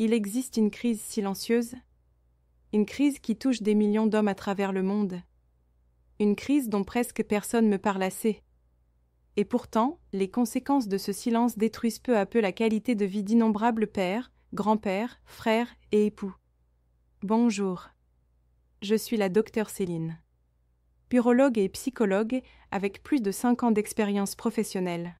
Il existe une crise silencieuse, une crise qui touche des millions d'hommes à travers le monde, une crise dont presque personne me parle assez. Et pourtant, les conséquences de ce silence détruisent peu à peu la qualité de vie d'innombrables pères, grands-pères, frères et époux. Bonjour. Je suis la docteure Céline, urologue et psychologue avec plus de 5 ans d'expérience professionnelle.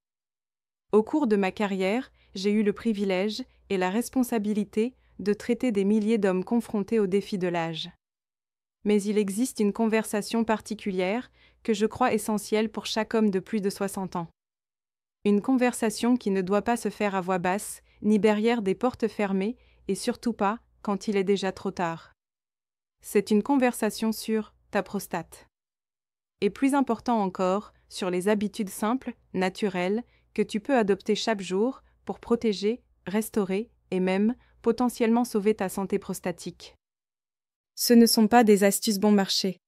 Au cours de ma carrière, j'ai eu le privilège et la responsabilité de traiter des milliers d'hommes confrontés aux défis de l'âge. Mais il existe une conversation particulière que je crois essentielle pour chaque homme de plus de 60 ans. Une conversation qui ne doit pas se faire à voix basse, ni derrière des portes fermées, et surtout pas quand il est déjà trop tard. C'est une conversation sur ta prostate. Et plus important encore, sur les habitudes simples, naturelles, que tu peux adopter chaque jour pour protéger, restaurer et même, potentiellement sauver ta santé prostatique. Ce ne sont pas des astuces bon marché.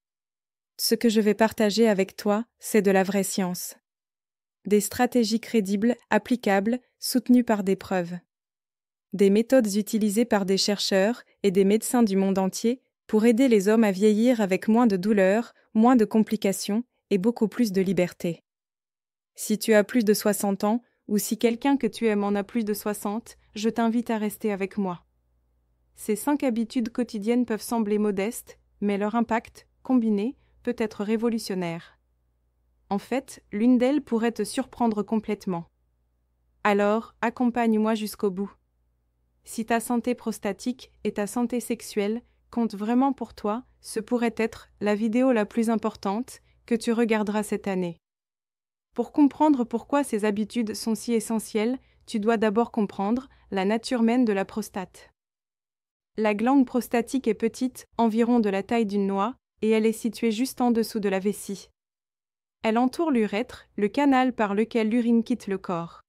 Ce que je vais partager avec toi, c'est de la vraie science. Des stratégies crédibles, applicables, soutenues par des preuves. Des méthodes utilisées par des chercheurs et des médecins du monde entier pour aider les hommes à vieillir avec moins de douleurs, moins de complications et beaucoup plus de liberté. Si tu as plus de 60 ans, ou si quelqu'un que tu aimes en a plus de 60, je t'invite à rester avec moi. Ces 5 habitudes quotidiennes peuvent sembler modestes, mais leur impact, combiné, peut être révolutionnaire. En fait, l'une d'elles pourrait te surprendre complètement. Alors, accompagne-moi jusqu'au bout. Si ta santé prostatique et ta santé sexuelle comptent vraiment pour toi, ce pourrait être la vidéo la plus importante que tu regarderas cette année. Pour comprendre pourquoi ces habitudes sont si essentielles, tu dois d'abord comprendre la nature même de la prostate. La glande prostatique est petite, environ de la taille d'une noix, et elle est située juste en dessous de la vessie. Elle entoure l'urètre, le canal par lequel l'urine quitte le corps.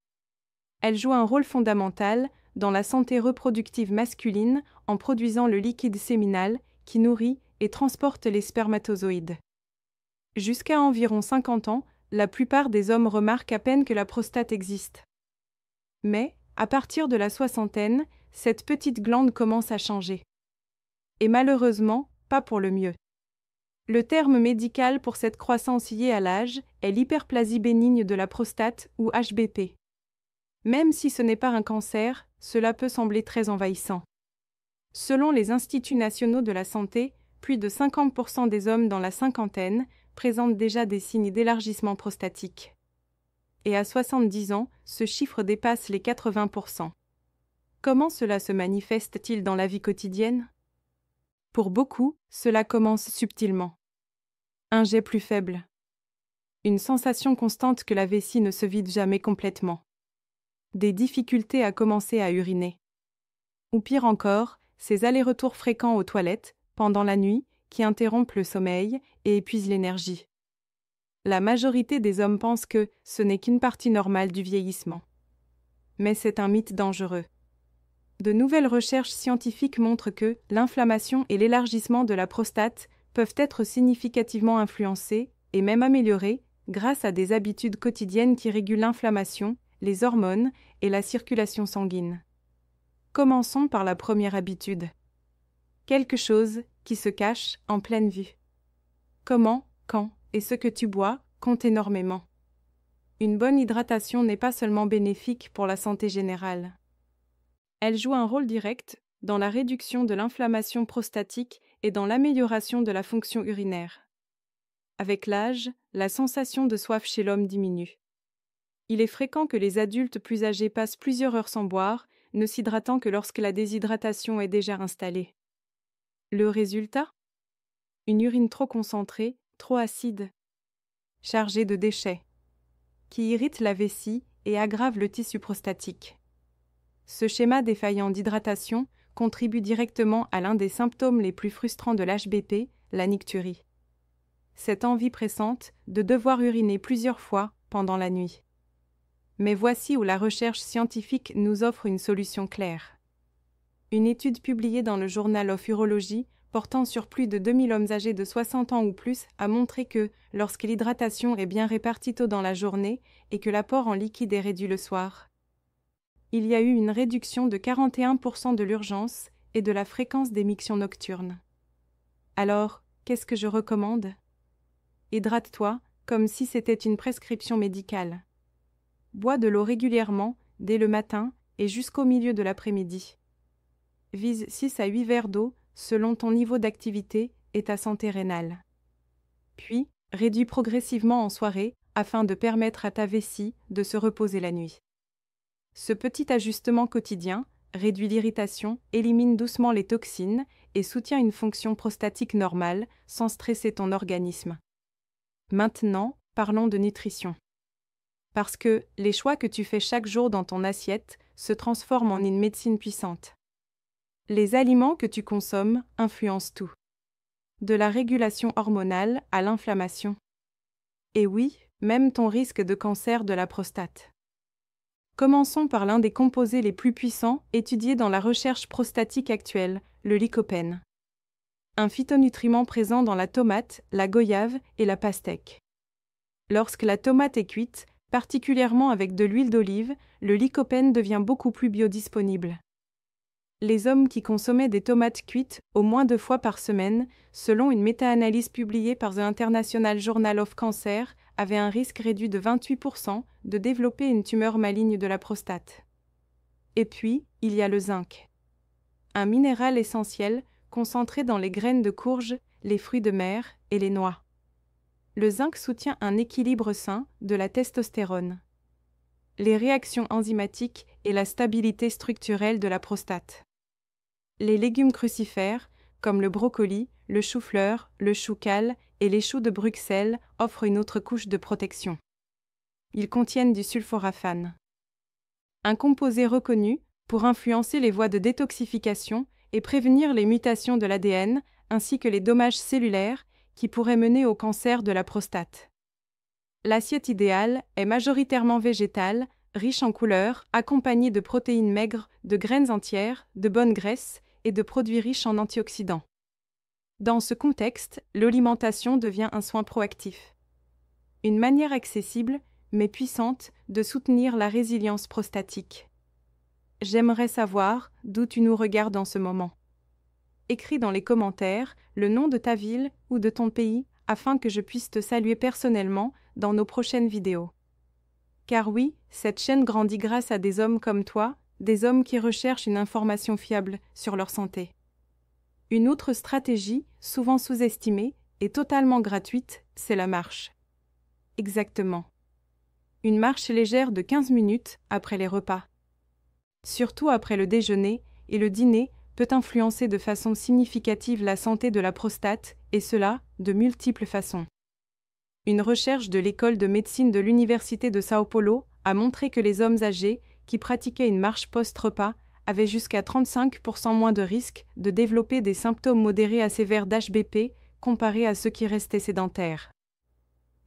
Elle joue un rôle fondamental dans la santé reproductive masculine en produisant le liquide séminal qui nourrit et transporte les spermatozoïdes. Jusqu'à environ 50 ans, la plupart des hommes remarquent à peine que la prostate existe. Mais, à partir de la soixantaine, cette petite glande commence à changer. Et malheureusement, pas pour le mieux. Le terme médical pour cette croissance liée à l'âge est l'hyperplasie bénigne de la prostate ou HBP. Même si ce n'est pas un cancer, cela peut sembler très envahissant. Selon les Instituts nationaux de la santé, plus de 50% des hommes dans la cinquantaine présentent déjà des signes d'élargissement prostatique. Et à 70 ans, ce chiffre dépasse les 80%. Comment cela se manifeste-t-il dans la vie quotidienne ? Pour beaucoup, cela commence subtilement. Un jet plus faible. Une sensation constante que la vessie ne se vide jamais complètement. Des difficultés à commencer à uriner. Ou pire encore, ces allers-retours fréquents aux toilettes, pendant la nuit, qui interrompent le sommeil et épuisent l'énergie. La majorité des hommes pensent que ce n'est qu'une partie normale du vieillissement. Mais c'est un mythe dangereux. De nouvelles recherches scientifiques montrent que l'inflammation et l'élargissement de la prostate peuvent être significativement influencés et même améliorés grâce à des habitudes quotidiennes qui régulent l'inflammation, les hormones et la circulation sanguine. Commençons par la première habitude. Quelque chose qui se cache en pleine vue. Comment, quand et ce que tu bois compte énormément. Une bonne hydratation n'est pas seulement bénéfique pour la santé générale. Elle joue un rôle direct dans la réduction de l'inflammation prostatique et dans l'amélioration de la fonction urinaire. Avec l'âge, la sensation de soif chez l'homme diminue. Il est fréquent que les adultes plus âgés passent plusieurs heures sans boire, ne s'hydratant que lorsque la déshydratation est déjà installée. Le résultat ? Une urine trop concentrée, trop acide, chargée de déchets, qui irrite la vessie et aggrave le tissu prostatique. Ce schéma défaillant d'hydratation contribue directement à l'un des symptômes les plus frustrants de l'HBP, la nicturie. Cette envie pressante de devoir uriner plusieurs fois pendant la nuit. Mais voici où la recherche scientifique nous offre une solution claire. Une étude publiée dans le Journal of Urology portant sur plus de 2000 hommes âgés de 60 ans ou plus a montré que, lorsque l'hydratation est bien répartie tôt dans la journée et que l'apport en liquide est réduit le soir, il y a eu une réduction de 41% de l'urgence et de la fréquence des mictions nocturnes. Alors, qu'est-ce que je recommande? Hydrate-toi comme si c'était une prescription médicale. Bois de l'eau régulièrement, dès le matin et jusqu'au milieu de l'après-midi. Vise 6 à 8 verres d'eau selon ton niveau d'activité et ta santé rénale. Puis, réduis progressivement en soirée afin de permettre à ta vessie de se reposer la nuit. Ce petit ajustement quotidien réduit l'irritation, élimine doucement les toxines et soutient une fonction prostatique normale sans stresser ton organisme. Maintenant, parlons de nutrition. Parce que les choix que tu fais chaque jour dans ton assiette se transforment en une médecine puissante. Les aliments que tu consommes influencent tout. De la régulation hormonale à l'inflammation. Et oui, même ton risque de cancer de la prostate. Commençons par l'un des composés les plus puissants étudiés dans la recherche prostatique actuelle, le lycopène. Un phytonutriment présent dans la tomate, la goyave et la pastèque. Lorsque la tomate est cuite, particulièrement avec de l'huile d'olive, le lycopène devient beaucoup plus biodisponible. Les hommes qui consommaient des tomates cuites au moins 2 fois par semaine, selon une méta-analyse publiée par The International Journal of Cancer, avaient un risque réduit de 28% de développer une tumeur maligne de la prostate. Et puis, il y a le zinc. Un minéral essentiel concentré dans les graines de courge, les fruits de mer et les noix. Le zinc soutient un équilibre sain de la testostérone, les réactions enzymatiques et la stabilité structurelle de la prostate. Les légumes crucifères, comme le brocoli, le chou-fleur, le chou cal et les choux de Bruxelles, offrent une autre couche de protection. Ils contiennent du sulforaphane, un composé reconnu pour influencer les voies de détoxification et prévenir les mutations de l'ADN ainsi que les dommages cellulaires qui pourraient mener au cancer de la prostate. L'assiette idéale est majoritairement végétale, riche en couleurs, accompagnée de protéines maigres, de graines entières, de bonnes graisses et de produits riches en antioxydants. Dans ce contexte, l'alimentation devient un soin proactif. Une manière accessible, mais puissante, de soutenir la résilience prostatique. J'aimerais savoir d'où tu nous regardes en ce moment. Écris dans les commentaires le nom de ta ville ou de ton pays afin que je puisse te saluer personnellement dans nos prochaines vidéos. Car oui, cette chaîne grandit grâce à des hommes comme toi, des hommes qui recherchent une information fiable sur leur santé. Une autre stratégie, souvent sous-estimée et totalement gratuite, c'est la marche. Exactement. Une marche légère de 15 minutes après les repas. Surtout après le déjeuner et le dîner peut influencer de façon significative la santé de la prostate, et cela de multiples façons. Une recherche de l'école de médecine de l'Université de São Paulo a montré que les hommes âgés qui pratiquaient une marche post-repas avaient jusqu'à 35% moins de risque de développer des symptômes modérés à sévères d'HBP comparés à ceux qui restaient sédentaires.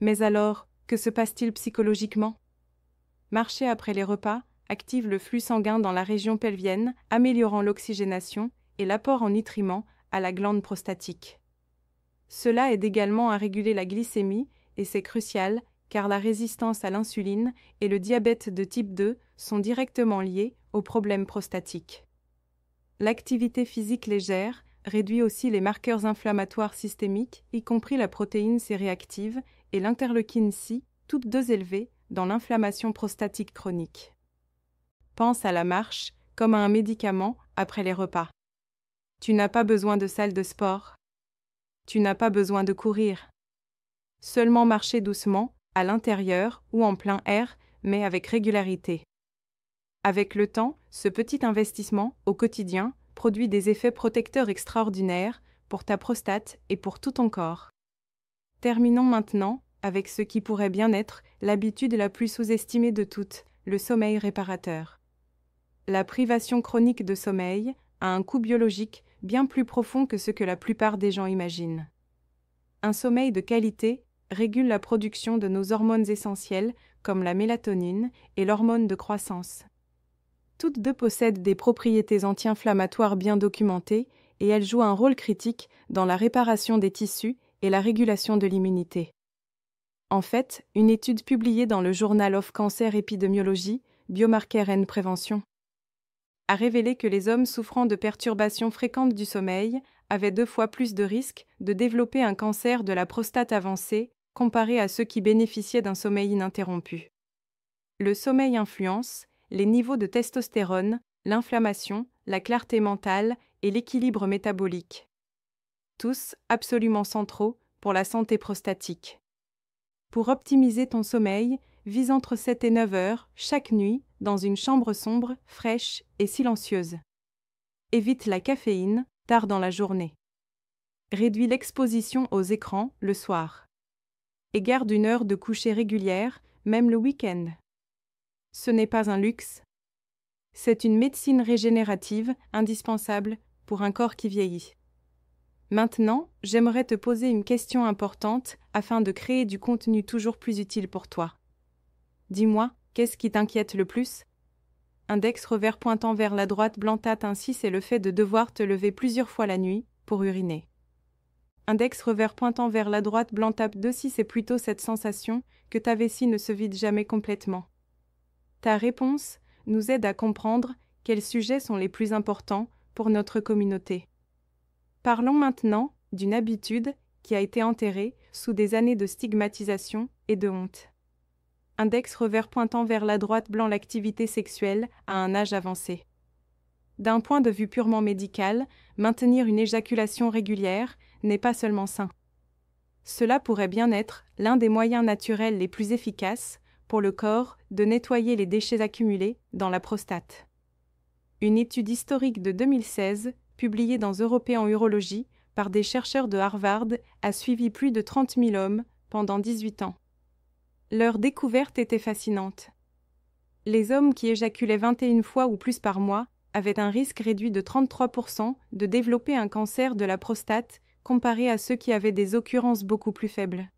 Mais alors, que se passe-t-il psychologiquement? Marcher après les repas active le flux sanguin dans la région pelvienne, améliorant l'oxygénation et l'apport en nutriments à la glande prostatique. Cela aide également à réguler la glycémie et c'est crucial car la résistance à l'insuline et le diabète de type 2 sont directement liés aux problèmes prostatiques. L'activité physique légère réduit aussi les marqueurs inflammatoires systémiques, y compris la protéine C-réactive et l'interleukine C, toutes deux élevées dans l'inflammation prostatique chronique. Pense à la marche comme à un médicament après les repas. Tu n'as pas besoin de salle de sport. Tu n'as pas besoin de courir. Seulement marcher doucement, à l'intérieur ou en plein air, mais avec régularité. Avec le temps, ce petit investissement, au quotidien, produit des effets protecteurs extraordinaires pour ta prostate et pour tout ton corps. Terminons maintenant avec ce qui pourrait bien être l'habitude la plus sous-estimée de toutes, le sommeil réparateur. La privation chronique de sommeil a un coût biologique bien plus profond que ce que la plupart des gens imaginent. Un sommeil de qualité régule la production de nos hormones essentielles comme la mélatonine et l'hormone de croissance. Toutes deux possèdent des propriétés anti-inflammatoires bien documentées et elles jouent un rôle critique dans la réparation des tissus et la régulation de l'immunité. En fait, une étude publiée dans le Journal of Cancer Epidemiology, Biomarker and Prevention, a révélé que les hommes souffrant de perturbations fréquentes du sommeil avaient 2 fois plus de risques de développer un cancer de la prostate avancé comparé à ceux qui bénéficiaient d'un sommeil ininterrompu. Le sommeil influence les niveaux de testostérone, l'inflammation, la clarté mentale et l'équilibre métabolique. Tous absolument centraux pour la santé prostatique. Pour optimiser ton sommeil, vise entre 7 et 9 heures chaque nuit dans une chambre sombre, fraîche et silencieuse. Évite la caféine tard dans la journée. Réduis l'exposition aux écrans le soir. Et garde une heure de coucher régulière, même le week-end. Ce n'est pas un luxe. C'est une médecine régénérative indispensable pour un corps qui vieillit. Maintenant, j'aimerais te poser une question importante afin de créer du contenu toujours plus utile pour toi. Dis-moi, qu'est-ce qui t'inquiète le plus? Index revers pointant vers la droite blanc-tate ainsi c'est le fait de devoir te lever plusieurs fois la nuit pour uriner. Index revers pointant vers la droite blanc-tape 2 si c'est plutôt cette sensation que ta vessie ne se vide jamais complètement. Ta réponse nous aide à comprendre quels sujets sont les plus importants pour notre communauté. Parlons maintenant d'une habitude qui a été enterrée sous des années de stigmatisation et de honte. Index revers pointant vers la droite blanc l'activité sexuelle à un âge avancé. D'un point de vue purement médical, maintenir une éjaculation régulière n'est pas seulement sain. Cela pourrait bien être l'un des moyens naturels les plus efficaces pour le corps de nettoyer les déchets accumulés dans la prostate. Une étude historique de 2016, publiée dans European Urology par des chercheurs de Harvard, a suivi plus de 30 000 hommes pendant 18 ans. Leur découverte était fascinante. Les hommes qui éjaculaient 21 fois ou plus par mois avaient un risque réduit de 33% de développer un cancer de la prostate comparé à ceux qui avaient des occurrences beaucoup plus faibles.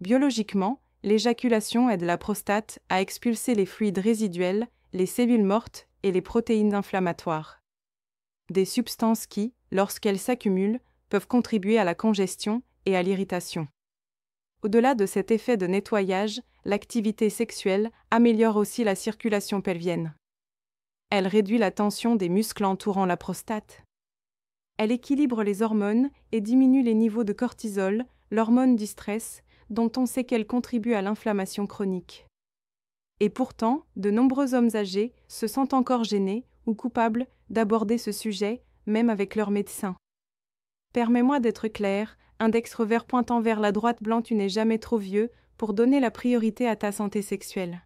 Biologiquement, l'éjaculation aide la prostate à expulser les fluides résiduels, les cellules mortes et les protéines inflammatoires. Des substances qui, lorsqu'elles s'accumulent, peuvent contribuer à la congestion et à l'irritation. Au-delà de cet effet de nettoyage, l'activité sexuelle améliore aussi la circulation pelvienne. Elle réduit la tension des muscles entourant la prostate. Elle équilibre les hormones et diminue les niveaux de cortisol, l'hormone du stress, dont on sait qu'elle contribue à l'inflammation chronique. Et pourtant, de nombreux hommes âgés se sentent encore gênés ou coupables d'aborder ce sujet, même avec leur médecin. Permets-moi d'être clair, index revers pointant vers la droite blanc, tu n'es jamais trop vieux pour donner la priorité à ta santé sexuelle.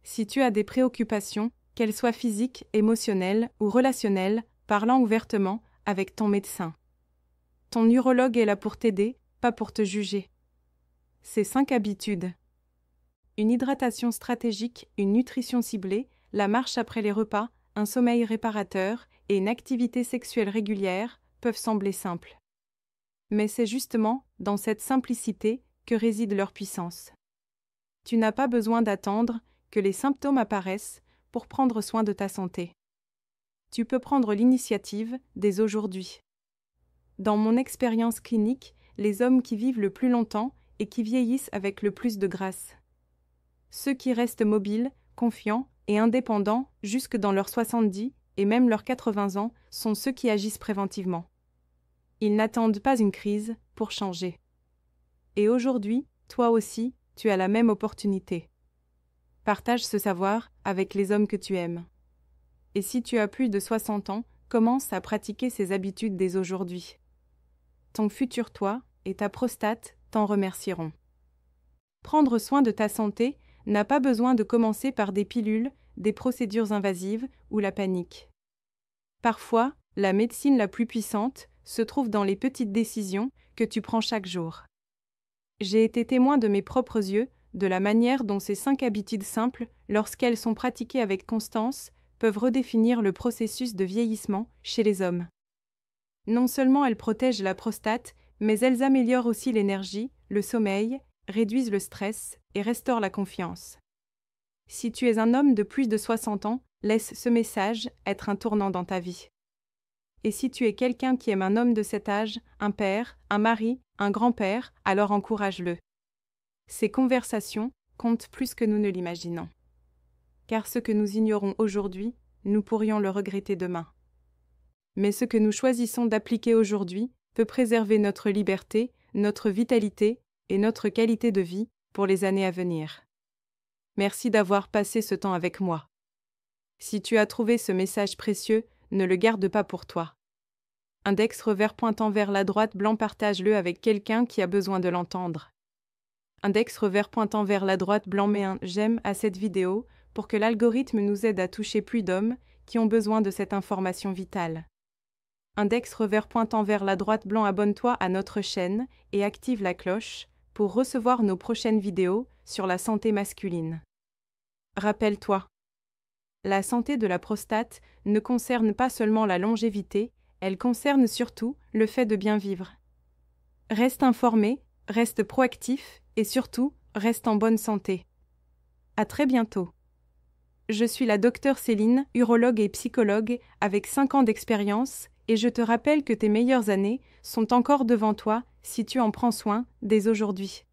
Si tu as des préoccupations, qu'elles soient physiques, émotionnelles ou relationnelles, parle-en ouvertement avec ton médecin. Ton urologue est là pour t'aider, pas pour te juger. Ces 5 habitudes. Une hydratation stratégique, une nutrition ciblée, la marche après les repas, un sommeil réparateur et une activité sexuelle régulière peuvent sembler simples. Mais c'est justement dans cette simplicité que réside leur puissance. Tu n'as pas besoin d'attendre que les symptômes apparaissent pour prendre soin de ta santé. Tu peux prendre l'initiative dès aujourd'hui. Dans mon expérience clinique, les hommes qui vivent le plus longtemps et qui vieillissent avec le plus de grâce. Ceux qui restent mobiles, confiants et indépendants jusque dans leurs 70 et même leurs 80 ans sont ceux qui agissent préventivement. Ils n'attendent pas une crise pour changer. Et aujourd'hui, toi aussi, tu as la même opportunité. Partage ce savoir avec les hommes que tu aimes. Et si tu as plus de 60 ans, commence à pratiquer ces habitudes dès aujourd'hui. Ton futur toi et ta prostate t'en remercieront. Prendre soin de ta santé n'a pas besoin de commencer par des pilules, des procédures invasives ou la panique. Parfois, la médecine la plus puissante se trouve dans les petites décisions que tu prends chaque jour. J'ai été témoin de mes propres yeux de la manière dont ces 5 habitudes simples, lorsqu'elles sont pratiquées avec constance, peuvent redéfinir le processus de vieillissement chez les hommes. Non seulement elles protègent la prostate, mais elles améliorent aussi l'énergie, le sommeil, réduisent le stress et restaurent la confiance. Si tu es un homme de plus de 60 ans, laisse ce message être un tournant dans ta vie. Et si tu es quelqu'un qui aime un homme de cet âge, un père, un mari, un grand-père, alors encourage-le. Ces conversations comptent plus que nous ne l'imaginons. Car ce que nous ignorons aujourd'hui nous pourrions le regretter demain. Mais ce que nous choisissons d'appliquer aujourd'hui peut préserver notre liberté, notre vitalité et notre qualité de vie pour les années à venir. Merci d'avoir passé ce temps avec moi. Si tu as trouvé ce message précieux, ne le garde pas pour toi. Index revers pointant vers la droite blanc, partage-le avec quelqu'un qui a besoin de l'entendre. Index revers pointant vers la droite blanc, mets un j'aime à cette vidéo pour que l'algorithme nous aide à toucher plus d'hommes qui ont besoin de cette information vitale. Index revers pointant vers la droite blanc, abonne-toi à notre chaîne et active la cloche pour recevoir nos prochaines vidéos sur la santé masculine. Rappelle-toi, la santé de la prostate ne concerne pas seulement la longévité, elle concerne surtout le fait de bien vivre. Reste informé, reste proactif et surtout, reste en bonne santé. À très bientôt. Je suis la docteure Céline, urologue et psychologue avec 5 ans d'expérience et je te rappelle que tes meilleures années sont encore devant toi si tu en prends soin dès aujourd'hui.